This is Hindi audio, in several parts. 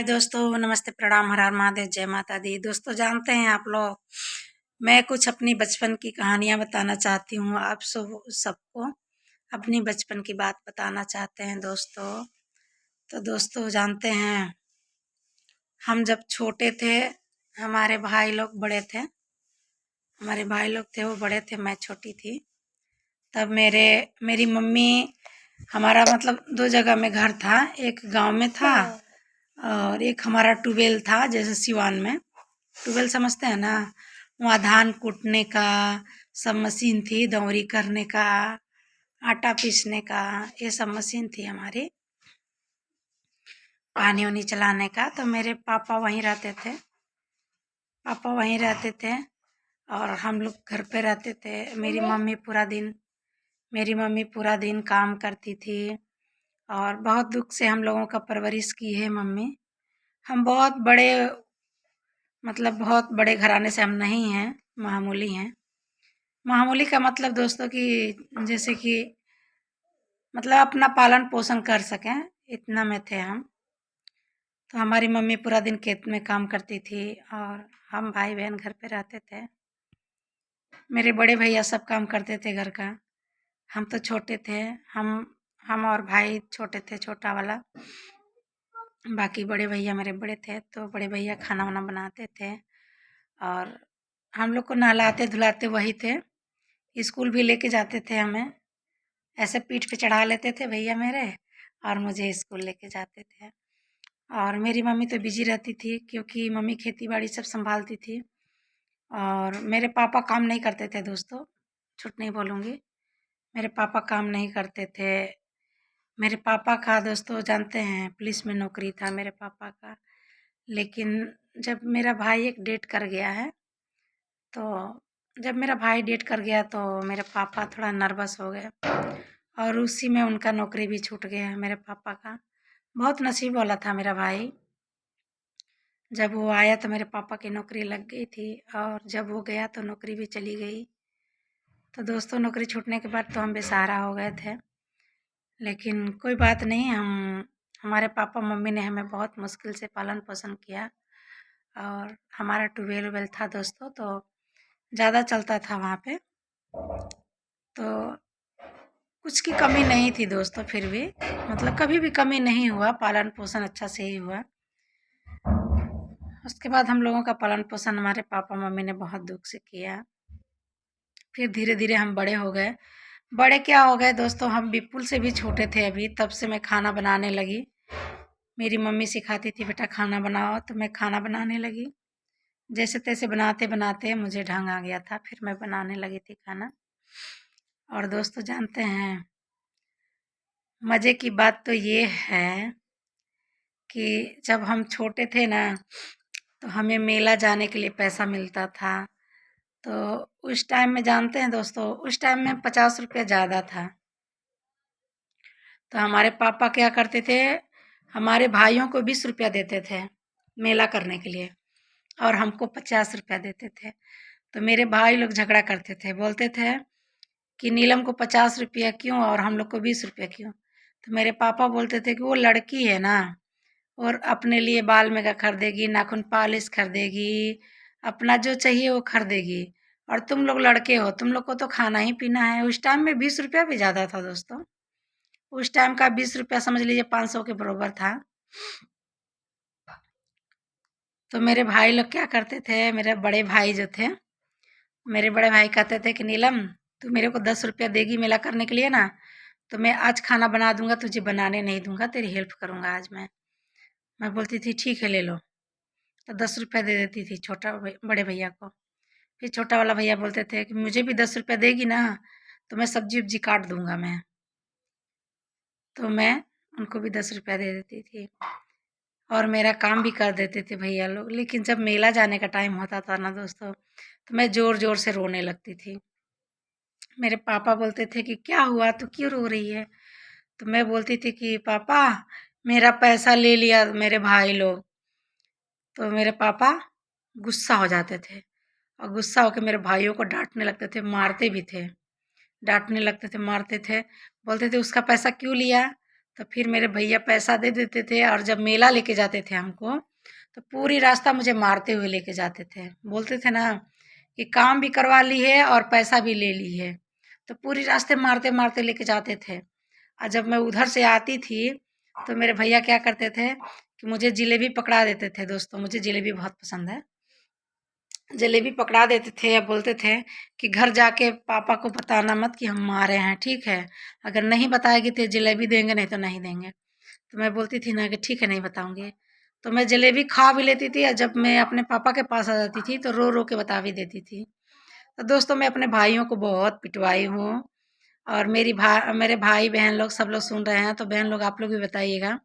हाय दोस्तों, नमस्ते, प्रणाम, हर हर महादेव, जय माता दी। दोस्तों जानते हैं आप लोग, मैं कुछ अपनी बचपन की कहानियां बताना चाहती हूँ। आप सबको अपनी बचपन की बात बताना चाहते हैं दोस्तों। तो दोस्तों जानते हैं, हम जब छोटे थे, हमारे भाई लोग बड़े थे। हमारे भाई लोग थे, वो बड़े थे, मैं छोटी थी। तब मेरी मम्मी, हमारा मतलब दो जगह में घर था। एक गांव में था और एक हमारा ट्यूबवेल था, जैसे सिवान में ट्यूबवेल समझते हैं ना। वहाँ धान कूटने का सब मशीन थी, दौरी करने का, आटा पीसने का, ये सब मशीन थी हमारी, पानी वानी चलाने का। तो मेरे पापा वहीं रहते थे। और हम लोग घर पे रहते थे। मेरी मम्मी पूरा दिन काम करती थी और बहुत दुख से हम लोगों का परवरिश की है मम्मी। हम बहुत बड़े घराने से हम नहीं हैं, मामूली हैं। मामूली का मतलब दोस्तों कि जैसे कि मतलब अपना पालन पोषण कर सकें, इतना में थे हम। तो हमारी मम्मी पूरा दिन खेत में काम करती थी और हम भाई बहन घर पे रहते थे। मेरे बड़े भैया सब काम करते थे घर का। हम तो छोटे थे। हम और भाई छोटे थे, छोटा वाला। बाकी बड़े भैया मेरे बड़े थे, तो बड़े भैया खाना वाना बनाते थे और हम लोग को नहलाते धुलाते वही थे। स्कूल भी लेके जाते थे हमें, ऐसे पीठ पे चढ़ा लेते थे भैया मेरे और मुझे स्कूल लेके जाते थे। और मेरी मम्मी तो बिजी रहती थी क्योंकि मम्मी खेती बाड़ी सब संभालती थी। और मेरे पापा काम नहीं करते थे दोस्तों, झूठ नहीं बोलूँगी, मेरे पापा काम नहीं करते थे। मेरे पापा का दोस्तों जानते हैं, पुलिस में नौकरी था मेरे पापा का। लेकिन जब मेरा भाई एक डेट कर गया है, तो जब मेरा भाई डेट कर गया तो मेरे पापा थोड़ा नर्वस हो गए और उसी में उनका नौकरी भी छूट गया मेरे पापा का। बहुत नसीब वाला था मेरा भाई। जब वो आया तो मेरे पापा की नौकरी लग गई थी और जब वो गया तो नौकरी भी चली गई। तो दोस्तों नौकरी छूटने के बाद तो हम बेसहारा हो गए थे। लेकिन कोई बात नहीं, हमारे पापा मम्मी ने हमें बहुत मुश्किल से पालन पोषण किया। और हमारा ट्यूबवेल वेल था दोस्तों, तो ज़्यादा चलता था वहाँ पे, तो कुछ की कमी नहीं थी दोस्तों। फिर भी मतलब कभी भी कमी नहीं हुआ, पालन पोषण अच्छा से ही हुआ। उसके बाद हम लोगों का पालन पोषण हमारे पापा मम्मी ने बहुत दुख से किया। फिर धीरे धीरे हम बड़े हो गए। बड़े क्या हो गए दोस्तों, हम बिल्कुल से भी छोटे थे अभी, तब से मैं खाना बनाने लगी। मेरी मम्मी सिखाती थी, बेटा खाना बनाओ, तो मैं खाना बनाने लगी। जैसे तैसे बनाते बनाते मुझे ढंग आ गया था, फिर मैं बनाने लगी थी खाना। और दोस्तों जानते हैं, मज़े की बात तो ये है कि जब हम छोटे थे ना, तो हमें मेला जाने के लिए पैसा मिलता था। तो उस टाइम में जानते हैं दोस्तों, उस टाइम में 50 रुपया ज़्यादा था। तो हमारे पापा क्या करते थे, हमारे भाइयों को 20 रुपया देते थे मेला करने के लिए और हमको 50 रुपया देते थे। तो मेरे भाई लोग झगड़ा करते थे, बोलते थे कि नीलम को 50 रुपया क्यों और हम लोग को 20 रुपया क्यों। तो मेरे पापा बोलते थे कि वो लड़की है ना, और अपने लिए बाल मेगा खरीदेगी, नाखून पॉलिश खरीदेगी, अपना जो चाहिए वो खरीदेगी, और तुम लोग लड़के हो, तुम लोग को तो खाना ही पीना है। उस टाइम में 20 रुपया भी ज़्यादा था दोस्तों। उस टाइम का 20 रुपया समझ लीजिए 500 के बराबर था। तो मेरे भाई लोग क्या करते थे, मेरे बड़े भाई जो थे, मेरे बड़े भाई कहते थे कि नीलम, तू मेरे को 10 रुपया देगी मेला करने के लिए ना, तो मैं आज खाना बना दूंगा, तुझे बनाने नहीं दूंगा, तेरी हेल्प करूंगा आज मैं बोलती थी ठीक है ले लो। तो 10 रुपया दे देती थी बड़े भैया को। फिर छोटा वाला भैया बोलते थे कि मुझे भी 10 रुपया देगी ना, तो मैं सब्जी उब्जी काट दूंगा मैं। तो मैं उनको भी 10 रुपया दे देती थी और मेरा काम भी कर देते थे भैया लोग। लेकिन जब मेला जाने का टाइम होता था ना दोस्तों, तो मैं ज़ोर ज़ोर से रोने लगती थी। मेरे पापा बोलते थे कि क्या हुआ, तू क्यों रो रही है। तो मैं बोलती थी कि पापा, मेरा पैसा ले लिया मेरे भाई लोग। तो मेरे पापा गुस्सा हो जाते थे और गुस्सा होकर मेरे भाइयों को डांटने लगते थे, मारते भी थे, डांटने लगते थे, मारते थे। बोलते थे उसका पैसा क्यों लिया, तो फिर मेरे भैया पैसा दे देते थे, और जब मेला लेके जाते थे हमको, तो पूरी रास्ता मुझे मारते हुए लेके जाते थे। बोलते थे ना कि काम भी करवा ली है और पैसा भी ले ली है, तो पूरी रास्ते मारते मारते लेके जाते थे। और जब मैं उधर से आती थी, तो मेरे भैया क्या करते थे कि मुझे जलेबी पकड़ा देते थे। दोस्तों, मुझे जलेबी बहुत पसंद है। जलेबी पकड़ा देते थे या बोलते थे कि घर जाके पापा को बताना मत कि हम मारे हैं, ठीक है? अगर नहीं बताएगी तो जलेबी देंगे, नहीं तो नहीं देंगे। तो मैं बोलती थी ना कि ठीक है, नहीं बताऊंगी। तो मैं जलेबी खा भी लेती थी, और जब मैं अपने पापा के पास आ जाती थी तो रो रो के बता भी देती थी। तो दोस्तों, मैं अपने भाइयों को बहुत पिटवाई हूँ, और मेरे भाई बहन लोग सब लोग सुन रहे हैं, तो बहन लोग आप लोग भी बताइएगा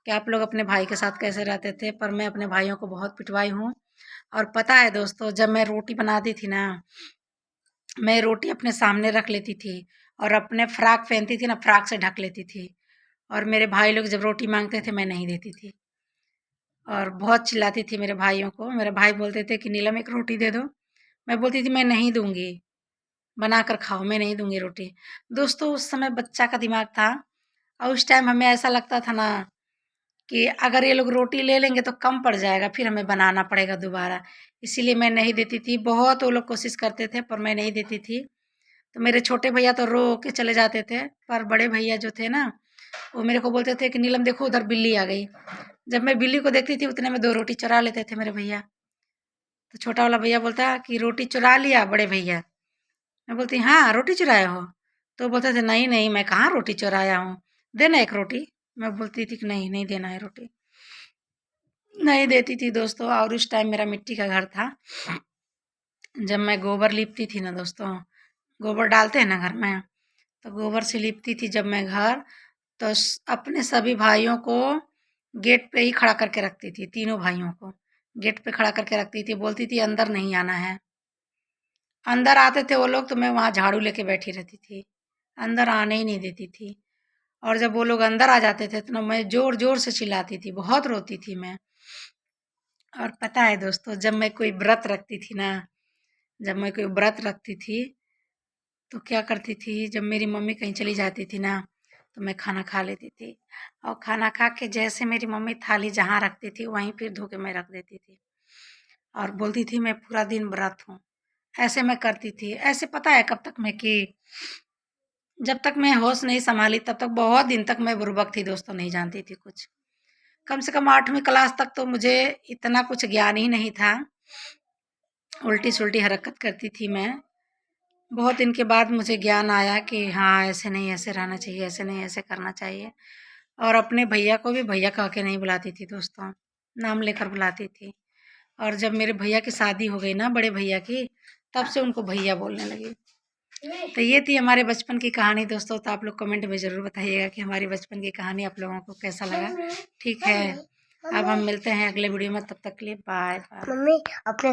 कि आप लोग अपने भाई के साथ कैसे रहते थे। पर मैं अपने भाइयों को बहुत पिटवाई हूँ। और पता है दोस्तों, जब मैं रोटी बनाती थी ना, मैं रोटी अपने सामने रख लेती थी, और अपने फ्रॉक पहनती थी ना, फ्रॉक से ढक लेती थी। और मेरे भाई लोग जब रोटी मांगते थे, मैं नहीं देती थी, और बहुत चिल्लाती थी मेरे भाइयों को। मेरे भाई बोलते थे कि नीलम एक रोटी दे दो। मैं बोलती थी मैं नहीं दूंगी, बना कर खाओ, मैं नहीं दूंगी रोटी। दोस्तों, उस समय बच्चा का दिमाग था, और उस टाइम हमें ऐसा लगता था ना कि अगर ये लोग रोटी ले लेंगे तो कम पड़ जाएगा, फिर हमें बनाना पड़ेगा दोबारा। इसीलिए मैं नहीं देती थी। बहुत वो लोग कोशिश करते थे, पर मैं नहीं देती थी। तो मेरे छोटे भैया तो रो के चले जाते थे, पर बड़े भैया जो थे ना, वो मेरे को बोलते थे कि नीलम देखो उधर बिल्ली आ गई। जब मैं बिल्ली को देखती थी, उतने में 2 रोटी चुरा लेते थे मेरे भैया। तो छोटा वाला भैया बोलता कि रोटी चुरा लिया बड़े भैया? मैं बोलती हाँ, रोटी चुराए हो? तो बोलते थे नहीं नहीं, मैं कहाँ रोटी चुराया हूँ, देना एक रोटी। मैं बोलती थी कि नहीं नहीं देना है रोटी, नहीं देती थी दोस्तों। और उस टाइम मेरा मिट्टी का घर था। जब मैं गोबर लीपती थी ना दोस्तों, गोबर डालते हैं ना घर में, तो गोबर से लीपती थी जब मैं घर, तो अपने सभी भाइयों को गेट पे ही खड़ा करके रखती थी। तीनों भाइयों को गेट पे खड़ा करके रखती थी, बोलती थी अंदर नहीं आना है। अंदर आते थे वो लोग, तो मैं वहाँ झाड़ू लेके बैठी रहती थी, अंदर आने ही नहीं देती थी। और जब वो लोग अंदर आ जाते थे, तो ना मैं ज़ोर ज़ोर से चिल्लाती थी, बहुत रोती थी मैं। और पता है दोस्तों, जब मैं कोई व्रत रखती थी ना, जब मैं कोई व्रत रखती थी, तो क्या करती थी, जब मेरी मम्मी कहीं चली जाती थी ना, तो मैं खाना खा लेती थी, और खाना खा के जैसे मेरी मम्मी थाली जहाँ रखती थी, वहीं फिर धो के मैं रख देती थी, और बोलती थी मैं पूरा दिन व्रत हूँ। ऐसे मैं करती थी। ऐसे पता है कब तक मैं कि जब तक मैं होश नहीं संभाली, तब तक बहुत दिन तक मैं बुर्बक थी दोस्तों, नहीं जानती थी कुछ। कम से कम 8वीं क्लास तक तो मुझे इतना कुछ ज्ञान ही नहीं था। उल्टी-सुल्टी हरकत करती थी मैं। बहुत दिन के बाद मुझे ज्ञान आया कि हाँ, ऐसे नहीं, ऐसे रहना चाहिए, ऐसे नहीं, ऐसे करना चाहिए। और अपने भैया को भी भैया कह के नहीं बुलाती थी दोस्तों, नाम लेकर बुलाती थी। और जब मेरे भैया की शादी हो गई ना, बड़े भैया की, तब से उनको भैया बोलने लगी। तो ये थी हमारे बचपन की कहानी दोस्तों। तो आप लोग कमेंट में ज़रूर बताइएगा कि हमारी बचपन की कहानी आप लोगों को कैसा लगा। ठीक है, अब हम मिलते हैं अगले वीडियो में, तब तक के लिए बाय बाय। मम्मी अपने